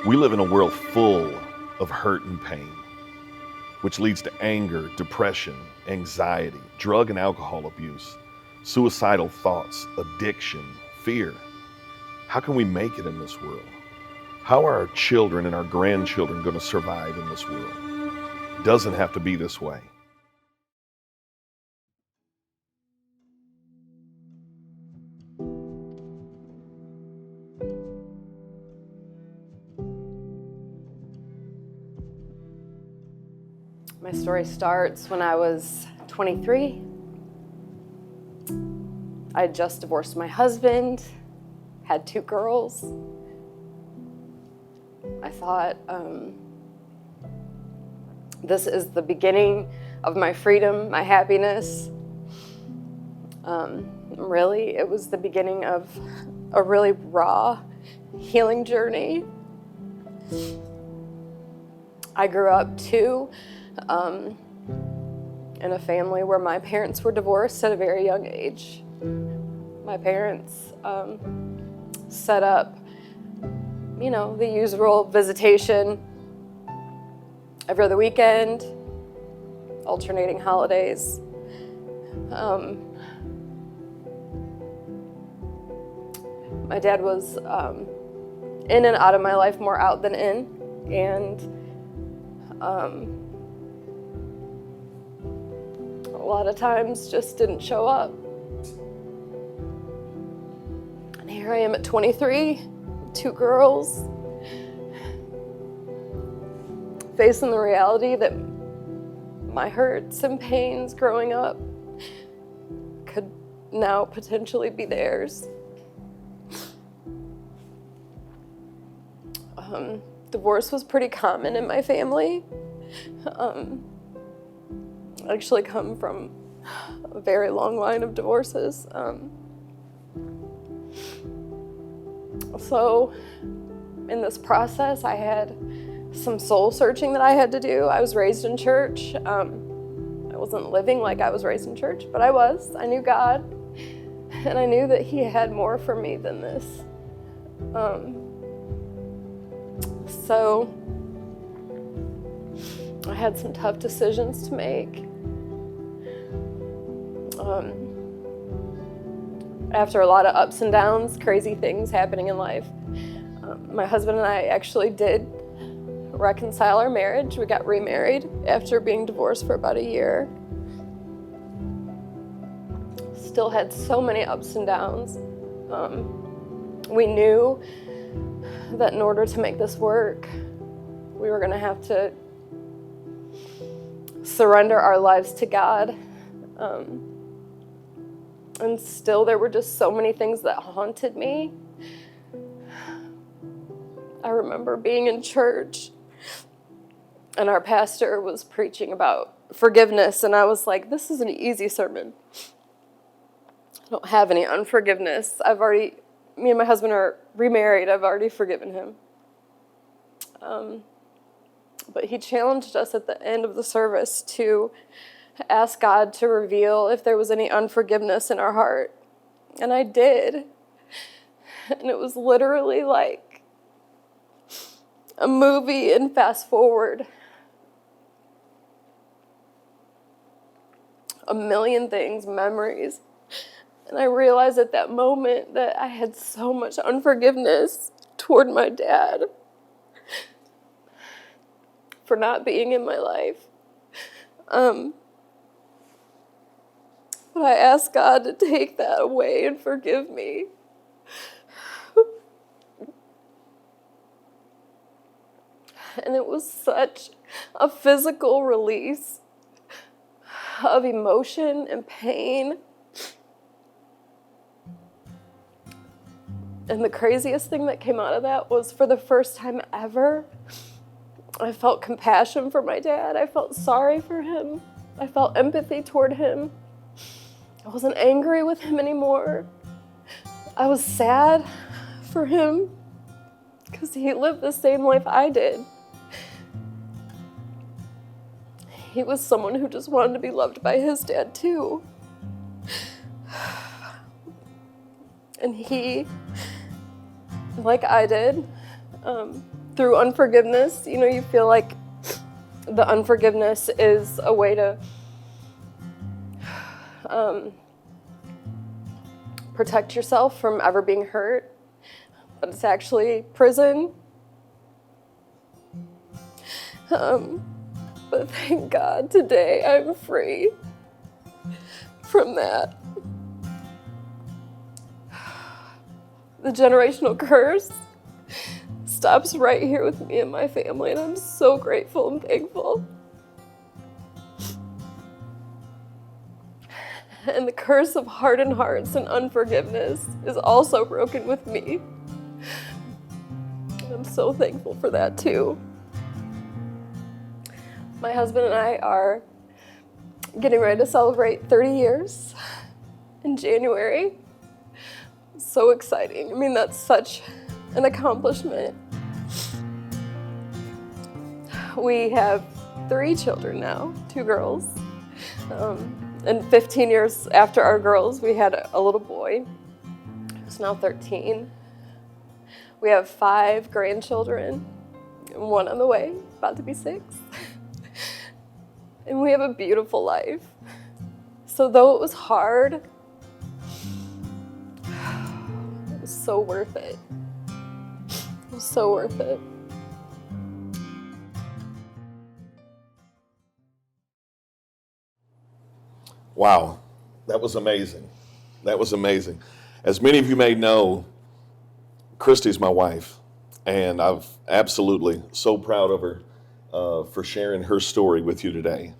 We live in a world full of hurt and pain, which leads to anger, depression, anxiety, drug and alcohol abuse, suicidal thoughts, addiction, fear. How can we make it in this world? How are our children and our grandchildren going to survive in this world? It doesn't have to be this way. My story starts when I was 23. I had just divorced my husband, had 2 girls. I thought, this is the beginning of my freedom, my happiness. Really, it was the beginning of a really raw healing journey. I grew up too in a family where my parents were divorced at a very young age. My parents set up, the usual visitation every other weekend, alternating holidays. My dad was in and out of my life, more out than in, and a lot of times just didn't show up. And here I am at 23, 2 girls, facing the reality that my hurts and pains growing up could now potentially be theirs. Divorce was pretty common in my family. I actually come from a very long line of divorces. So in this process, I had some soul searching that I had to do. I was raised in church. I wasn't living like I was raised in church, but I was. I knew God, and I knew that He had more for me than this. So I had some tough decisions to make. After a lot of ups and downs, crazy things happening in life, my husband and I actually did reconcile our marriage. We got remarried after being divorced for about a year. Still had so many ups and downs. We knew that in order to make this work, we were going to have to surrender our lives to God. And still there were just so many things that haunted me. I remember being in church and our pastor was preaching about forgiveness, and I was like, this is an easy sermon. I don't have any unforgiveness. Me and my husband are remarried. I've already forgiven him. But he challenged us at the end of the service to ask God to reveal if there was any unforgiveness in our heart. And I did. And it was literally like a movie and fast forward. A million things, memories. And I realized at that moment that I had so much unforgiveness toward my dad for not being in my life. But I asked God to take that away and forgive me. And it was such a physical release of emotion and pain. And the craziest thing that came out of that was, for the first time ever, I felt compassion for my dad. I felt sorry for him. I felt empathy toward him. I wasn't angry with him anymore. I was sad for him because he lived the same life I did. He was someone who just wanted to be loved by his dad too. And he, like I did, through unforgiveness, you feel like the unforgiveness is a way to protect yourself from ever being hurt, but it's actually prison. But thank God today I'm free from that. The generational curse stops right here with me and my family, and I'm so grateful and thankful. And the curse of hardened hearts and unforgiveness is also broken with me. I'm so thankful for that too. My husband and I are getting ready to celebrate 30 years in January. So exciting. I mean, that's such an accomplishment. We have 3 children now, 2 girls. And 15 years after our girls, we had a little boy who's now 13. We have 5 grandchildren, 1 on the way, about to be 6. And we have a beautiful life. So though it was hard, it was so worth it. It was so worth it. Wow, that was amazing. That was amazing. As many of you may know, Christy's my wife, and I'm absolutely so proud of her for sharing her story with you today.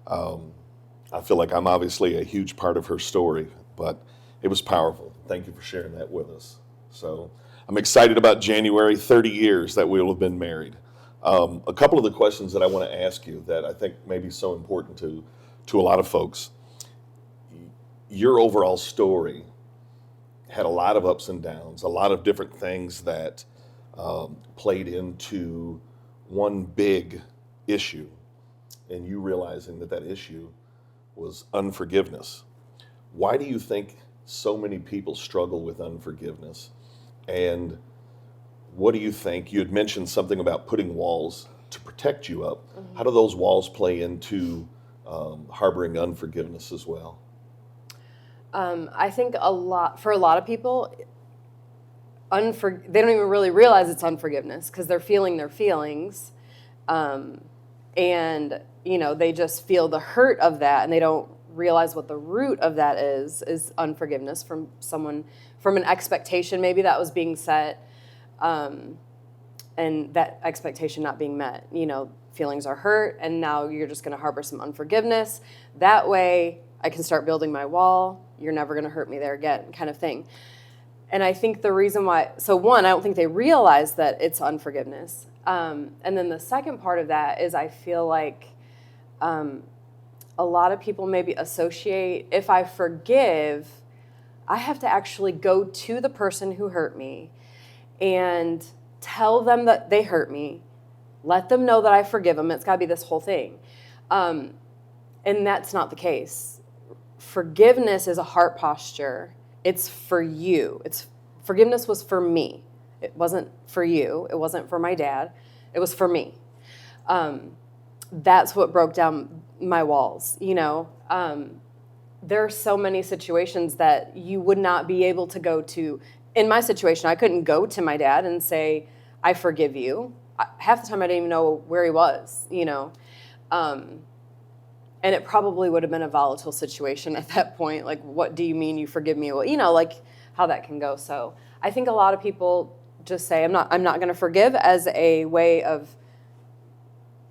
I feel like I'm obviously a huge part of her story, but it was powerful. Thank you for sharing that with us. So I'm excited about January, 30 years that we will have been married. A couple of the questions that I want to ask you that I think may be so important to a lot of folks. Your overall story had a lot of ups and downs, a lot of different things that played into one big issue, and you realizing that issue was unforgiveness. Why do you think so many people struggle with unforgiveness? And what do you think? You had mentioned something about putting walls to protect you up. Mm-hmm. How do those walls play into harboring unforgiveness as well? I think for a lot of people, they don't even really realize it's unforgiveness because they're feeling their feelings. And, they just feel the hurt of that, and they don't realize what the root of that is unforgiveness from someone, from an expectation maybe that was being set, and that expectation not being met. Feelings are hurt, and now you're just going to harbor some unforgiveness. That way, I can start building my wall. You're never going to hurt me there again, kind of thing. And I think the reason why, so one, I don't think they realize that it's unforgiveness. And then the second part of that is I feel like a lot of people maybe associate, if I forgive, I have to actually go to the person who hurt me and tell them that they hurt me, let them know that I forgive them. It's got to be this whole thing. And that's not the case. Forgiveness is a heart posture. It's for you. Forgiveness was for me. It wasn't for you. It wasn't for my dad. It was for me. That's what broke down my walls. There are so many situations that you would not be able to go to. In my situation, I couldn't go to my dad and say, I forgive you. Half the time I didn't even know where he was, and it probably would have been a volatile situation at that point. Like, what do you mean you forgive me? Well, like how that can go. So I think a lot of people just say, I'm not going to forgive, as a way of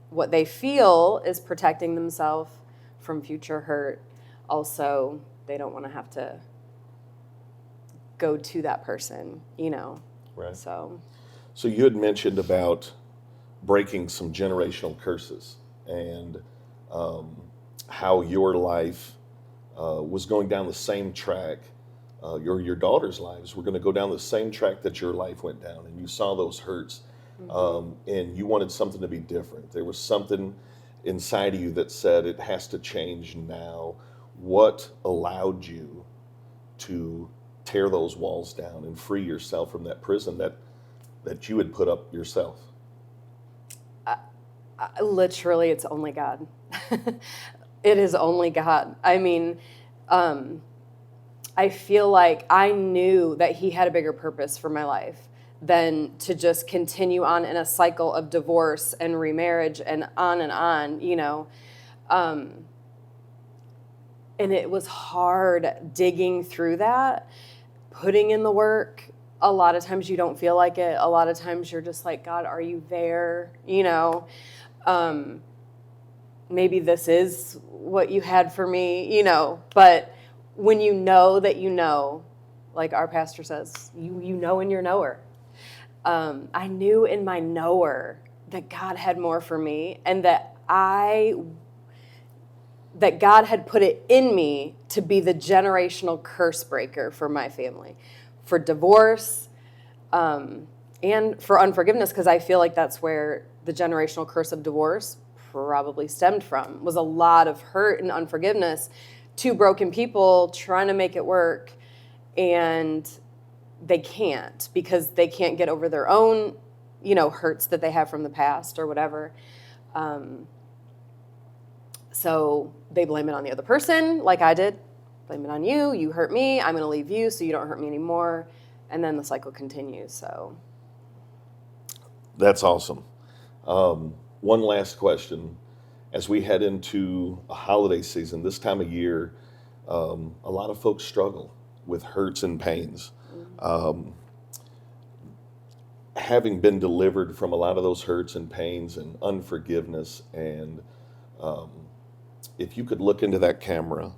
what they feel is protecting themselves from future hurt. Also, they don't want to have to go to that person, Right. So you had mentioned about breaking some generational curses and how your life was going down the same track. Your daughter's lives were going to go down the same track that your life went down, and you saw those hurts, and you wanted something to be different. There was something inside of you that said it has to change now. What allowed you to tear those walls down and free yourself from that prison that you had put up yourself? Literally, it's only God. It is only God. I mean, I feel like I knew that he had a bigger purpose for my life than to just continue on in a cycle of divorce and remarriage and on, you know. And it was hard digging through that, putting in the work. A lot of times you don't feel like it. A lot of times you're just like, God, are you there? You know, maybe this is what you had for me, you know. But when you know that you know, like our pastor says, you know in your knower. I knew in my knower that God had more for me, and that God had put it in me to be the generational curse breaker for my family, for divorce, and for unforgiveness, because I feel like that's where the generational curse of divorce probably stemmed from, was a lot of hurt and unforgiveness, two broken people trying to make it work, and they can't, because they can't get over their own, you know, hurts that they have from the past or whatever. So they blame it on the other person, like I did. Blame it on you. You hurt me. I'm going to leave you so you don't hurt me anymore. And then the cycle continues. So That's awesome. One last question. As we head into a holiday season, this time of year, a lot of folks struggle with hurts and pains. Having been delivered from a lot of those hurts and pains and unforgiveness, and if you could look into that camera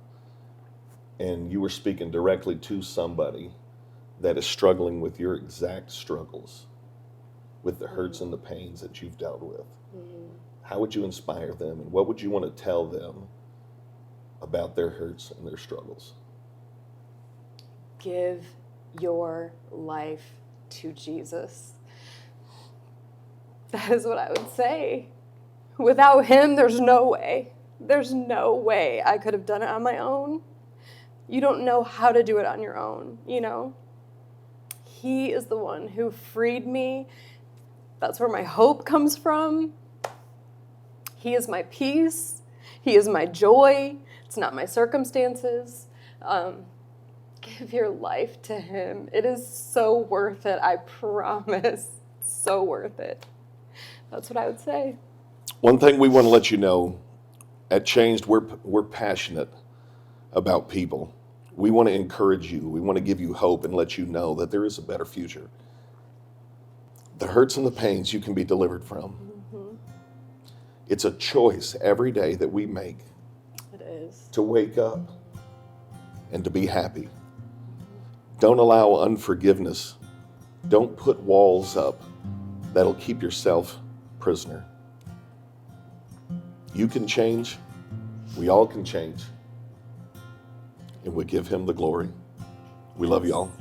and you were speaking directly to somebody that is struggling with your exact struggles, with the hurts and the pains that you've dealt with, how would you inspire them, and what would you want to tell them about their hurts and their struggles? give your life to Jesus. That is what I would say. Without him, there's no way. There's no way I could have done it on my own. You don't know how to do it on your own, you know? He is the one who freed me. That's where my hope comes from. He is my peace. He is my joy. It's not my circumstances. Give your life to him. It is so worth it, I promise. It's so worth it. That's what I would say. One thing we want to let you know, at Changed, we're passionate about people. We want to encourage you. We want to give you hope and let you know that there is a better future. The hurts and the pains you can be delivered from. Mm-hmm. It's a choice every day that we make. It is. To wake up and to be happy. Don't allow unforgiveness. Don't put walls up that'll keep yourself prisoner. You can change. We all can change. And we give him the glory. We love you all.